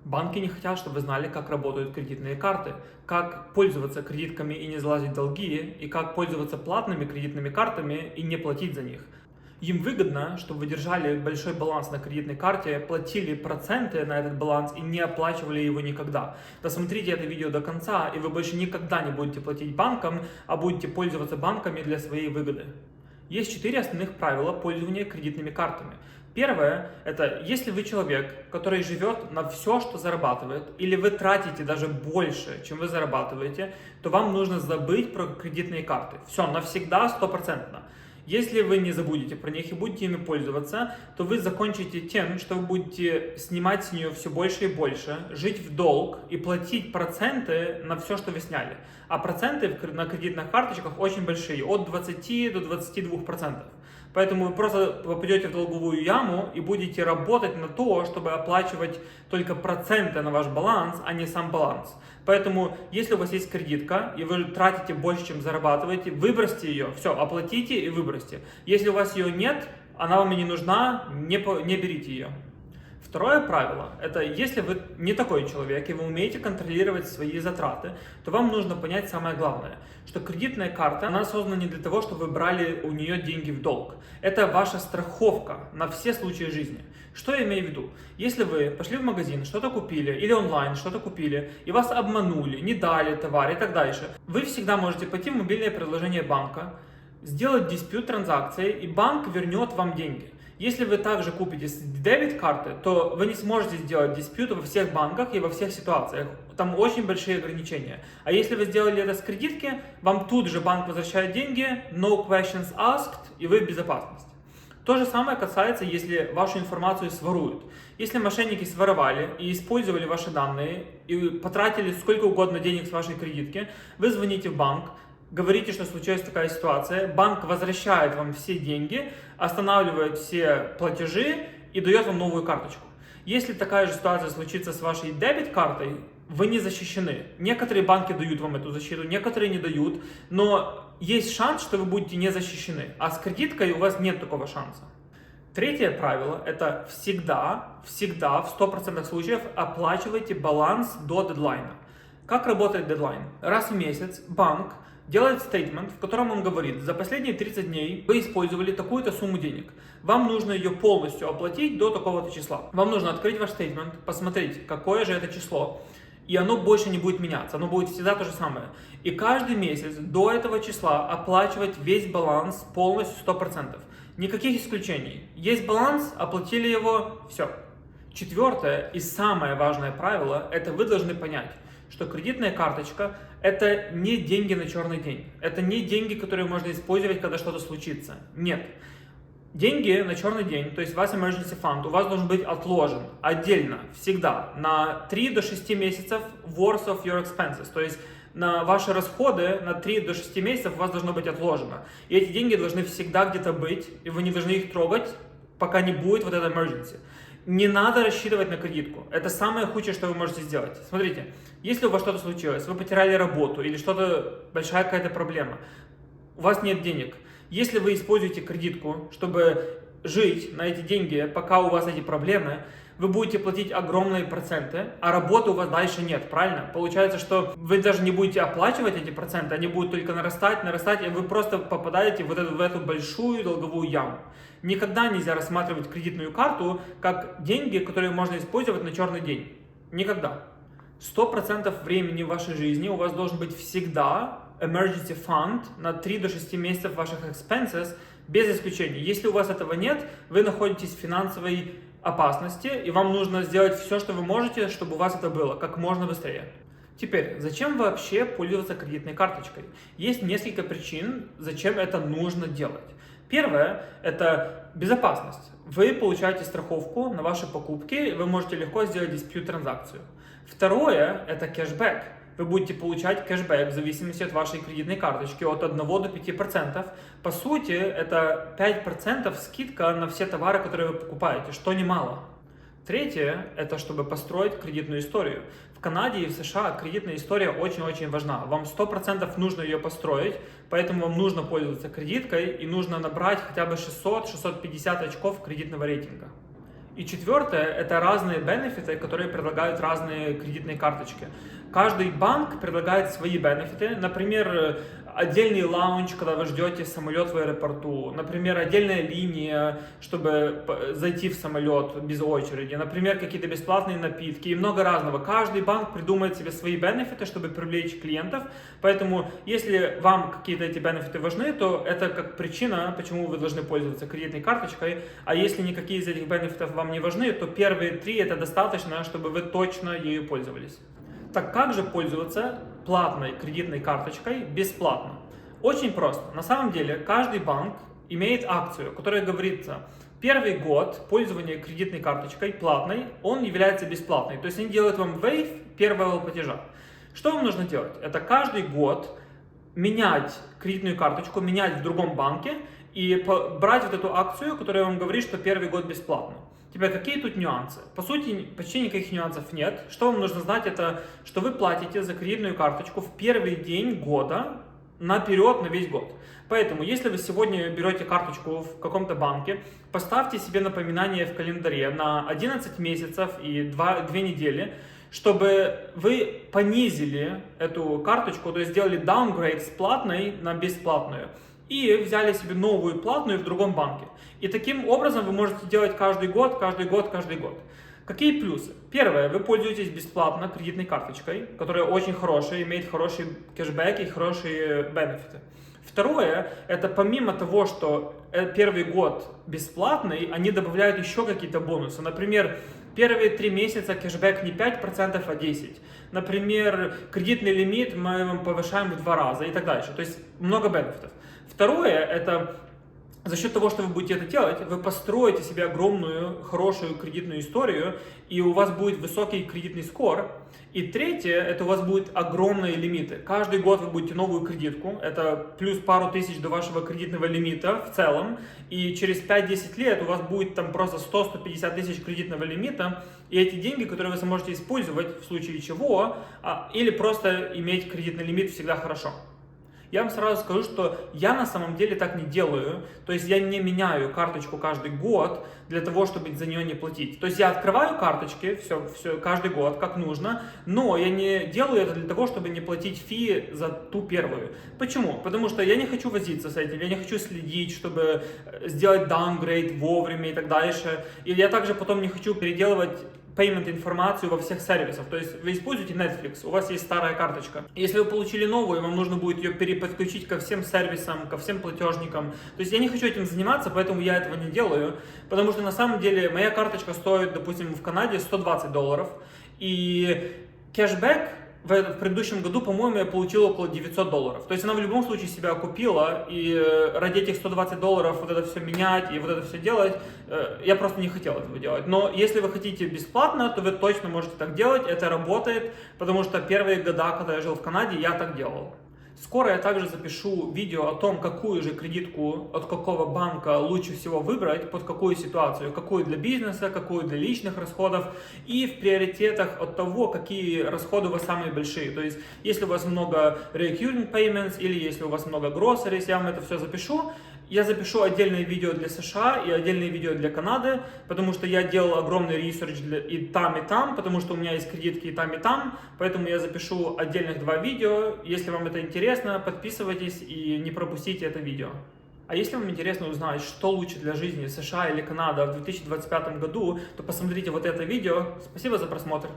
Банки не хотят, чтобы вы знали, как работают кредитные карты, как пользоваться кредитками и не залазить в долги, и как пользоваться платными кредитными картами и не платить за них. Им выгодно, чтобы вы держали большой баланс на кредитной карте, платили проценты на этот баланс и не оплачивали его никогда. Досмотрите это видео до конца, и вы больше никогда не будете платить банкам, а будете пользоваться банками для своей выгоды. Есть 4 основных правила пользования кредитными картами. Первое – это если вы человек, который живет на все, что зарабатывает, или вы тратите даже больше, чем вы зарабатываете, то вам нужно забыть про кредитные карты. Все, навсегда, 100%. Если вы не забудете про них и будете ими пользоваться, то вы закончите тем, что вы будете снимать с нее все больше и больше, жить в долг и платить проценты на все, что вы сняли. А проценты на кредитных карточках очень большие, от 20 до 22%. Поэтому вы просто попадете в долговую яму и будете работать на то, чтобы оплачивать только проценты на ваш баланс, а не сам баланс. Поэтому, если у вас есть кредитка, и вы тратите больше, чем зарабатываете, выбросьте ее, все, оплатите и выбросьте. Если у вас ее нет, она вам и не нужна, не берите ее. Второе правило – это если вы не такой человек и вы умеете контролировать свои затраты, то вам нужно понять самое главное, что кредитная карта, она создана не для того, чтобы вы брали у нее деньги в долг. Это ваша страховка на все случаи жизни. Что я имею в виду? Если вы пошли в магазин, что-то купили, или онлайн что-то купили, и вас обманули, не дали товар и так дальше, вы всегда можете пойти в мобильное приложение банка, сделать диспьют транзакции, и банк вернет вам деньги. Если вы также купите с дебет-карты, то вы не сможете сделать диспьют во всех банках и во всех ситуациях. Там очень большие ограничения. А если вы сделали это с кредитки, вам тут же банк возвращает деньги, no questions asked, и вы в безопасности. То же самое касается, если вашу информацию своруют. Если мошенники своровали и использовали ваши данные, и потратили сколько угодно денег с вашей кредитки, вы звоните в банк, говорите, что случилась такая ситуация, банк возвращает вам все деньги, останавливает все платежи и дает вам новую карточку. Если такая же ситуация случится с вашей дебет-картой, вы не защищены. Некоторые банки дают вам эту защиту, некоторые не дают, но есть шанс, что вы будете не защищены, а с кредиткой у вас нет такого шанса. Третье правило – это всегда в 100% случаев оплачивайте баланс до дедлайна. Как работает дедлайн? Раз в месяц банк делает стейтмент, в котором он говорит, за последние 30 дней вы использовали такую-то сумму денег. Вам нужно ее полностью оплатить до такого-то числа. Вам нужно открыть ваш стейтмент, посмотреть, какое же это число, и оно больше не будет меняться, оно будет всегда то же самое. И каждый месяц до этого числа оплачивать весь баланс полностью 100%. Никаких исключений. Есть баланс, оплатили его, все. Четвертое и самое важное правило, это вы должны понять, что кредитная карточка – это не деньги на черный день. Это не деньги, которые можно использовать, когда что-то случится. Нет. Деньги на черный день, то есть ваш emergency fund, у вас должен быть отложен отдельно, всегда, на 3 до 6 месяцев worth of your expenses. То есть на ваши расходы на 3 до 6 месяцев у вас должно быть отложено. И эти деньги должны всегда где-то быть, и вы не должны их трогать, пока не будет вот этой emergency. Не надо рассчитывать на кредитку. Это самое худшее, что вы можете сделать. Смотрите, если у вас что-то случилось, вы потеряли работу или что-то, большая какая-то проблема, у вас нет денег. Если вы используете кредитку, чтобы жить на эти деньги, пока у вас эти проблемы, вы будете платить огромные проценты, а работы у вас дальше нет, правильно? Получается, что вы даже не будете оплачивать эти проценты, они будут только нарастать, и вы просто попадаете в эту большую долговую яму. Никогда нельзя рассматривать кредитную карту как деньги, которые можно использовать на черный день. Никогда. 100% времени в вашей жизни у вас должен быть всегда emergency fund на 3 до 6 месяцев ваших expenses, без исключения. Если у вас этого нет, вы находитесь в финансовой опасности, и вам нужно сделать все, что вы можете, чтобы у вас это было как можно быстрее. Теперь, зачем вообще пользоваться кредитной карточкой? Есть несколько причин, зачем это нужно делать. Первое – это безопасность. Вы получаете страховку на ваши покупки, вы можете легко сделать диспьют транзакцию. Второе – это кэшбэк. Вы будете получать кэшбэк в зависимости от вашей кредитной карточки от 1 до 5%. По сути, это 5% скидка на все товары, которые вы покупаете, что немало. Третье – это чтобы построить кредитную историю. В Канаде и в США кредитная история очень-очень важна. Вам 100% нужно ее построить, поэтому вам нужно пользоваться кредиткой и нужно набрать хотя бы 600-650 очков кредитного рейтинга. И четвертое – это разные бенефиты, которые предлагают разные кредитные карточки. Каждый банк предлагает свои бенефиты. Например, отдельный лаунж, когда вы ждете самолет в аэропорту. Например, отдельная линия, чтобы зайти в самолет без очереди. Например, какие-то бесплатные напитки и много разного. Каждый банк придумает себе свои бенефиты, чтобы привлечь клиентов. Поэтому, если вам какие-то эти бенефиты важны, то это как причина, почему вы должны пользоваться кредитной карточкой. А если никакие из этих бенефитов вам не важны, то первые 3 это достаточно, чтобы вы точно ею пользовались. Так как же пользоваться платной кредитной карточкой бесплатно? Очень просто. На самом деле каждый банк имеет акцию, которая говорится, первый год пользования кредитной карточкой платной, он является бесплатной. То есть они делают вам waive первого платежа. Что вам нужно делать? Это каждый год менять кредитную карточку, менять в другом банке и брать вот эту акцию, которая вам говорит, что первый год бесплатно. Теперь, какие тут нюансы? По сути, почти никаких нюансов нет. Что вам нужно знать, это, что вы платите за кредитную карточку в первый день года наперед на весь год. Поэтому, если вы сегодня берете карточку в каком-то банке, поставьте себе напоминание в календаре на 11 месяцев и 2 недели, чтобы вы понизили эту карточку, то есть сделали downgrade с платной на бесплатную и взяли себе новую платную в другом банке. И таким образом вы можете делать каждый год, каждый год, каждый год. Какие плюсы? Первое, вы пользуетесь бесплатно кредитной карточкой, которая очень хорошая, имеет хороший кэшбэк и хорошие бенефиты. Второе, это помимо того, что первый год бесплатный, они добавляют еще какие-то бонусы. Например, первые 3 месяца кэшбэк не 5%, а 10%. Например, кредитный лимит мы вам повышаем в 2 раза и так дальше. То есть много бенефитов. Второе, это за счет того, что вы будете это делать, вы построите себе огромную, хорошую кредитную историю, и у вас будет высокий кредитный скор. И третье, это у вас будут огромные лимиты. Каждый год вы будете новую кредитку, это плюс пару тысяч до вашего кредитного лимита в целом, и через 5-10 лет у вас будет там просто 100-150 тысяч кредитного лимита, и эти деньги, которые вы сможете использовать в случае чего, или просто иметь кредитный лимит всегда хорошо. Я вам сразу скажу, что я на самом деле так не делаю, то есть я не меняю карточку каждый год для того, чтобы за нее не платить. То есть я открываю карточки все каждый год, как нужно, но я не делаю это для того, чтобы не платить фи за ту первую. Почему? Потому что я не хочу возиться с этим, я не хочу следить, чтобы сделать downgrade вовремя и так дальше. И я также потом не хочу переделывать payment информацию во всех сервисах. То есть вы используете Netflix, у вас есть старая карточка. Если вы получили новую, вам нужно будет ее переподключить ко всем сервисам, ко всем платежникам. То есть я не хочу этим заниматься, поэтому я этого не делаю. Потому что на самом деле моя карточка стоит, допустим, в Канаде $120. И кэшбэк в предыдущем году, по-моему, я получил около $900. То есть она в любом случае себя окупила, и ради этих $120 вот это все менять и вот это все делать, я просто не хотел этого делать. Но если вы хотите бесплатно, то вы точно можете так делать, это работает, потому что первые года, когда я жил в Канаде, я так делал. Скоро я также запишу видео о том, какую же кредитку от какого банка лучше всего выбрать, под какую ситуацию, какую для бизнеса, какую для личных расходов, и в приоритетах от того, какие расходы у вас самые большие. То есть, если у вас много recurring payments или если у вас много groceries, я вам это все запишу. Я запишу отдельное видео для США и отдельное видео для Канады, потому что я делал огромный ресерч и там, потому что у меня есть кредитки и там, поэтому я запишу отдельных 2 видео. Если вам это интересно, подписывайтесь и не пропустите это видео. А если вам интересно узнать, что лучше для жизни, США или Канада в 2025 году, то посмотрите вот это видео. Спасибо за просмотр.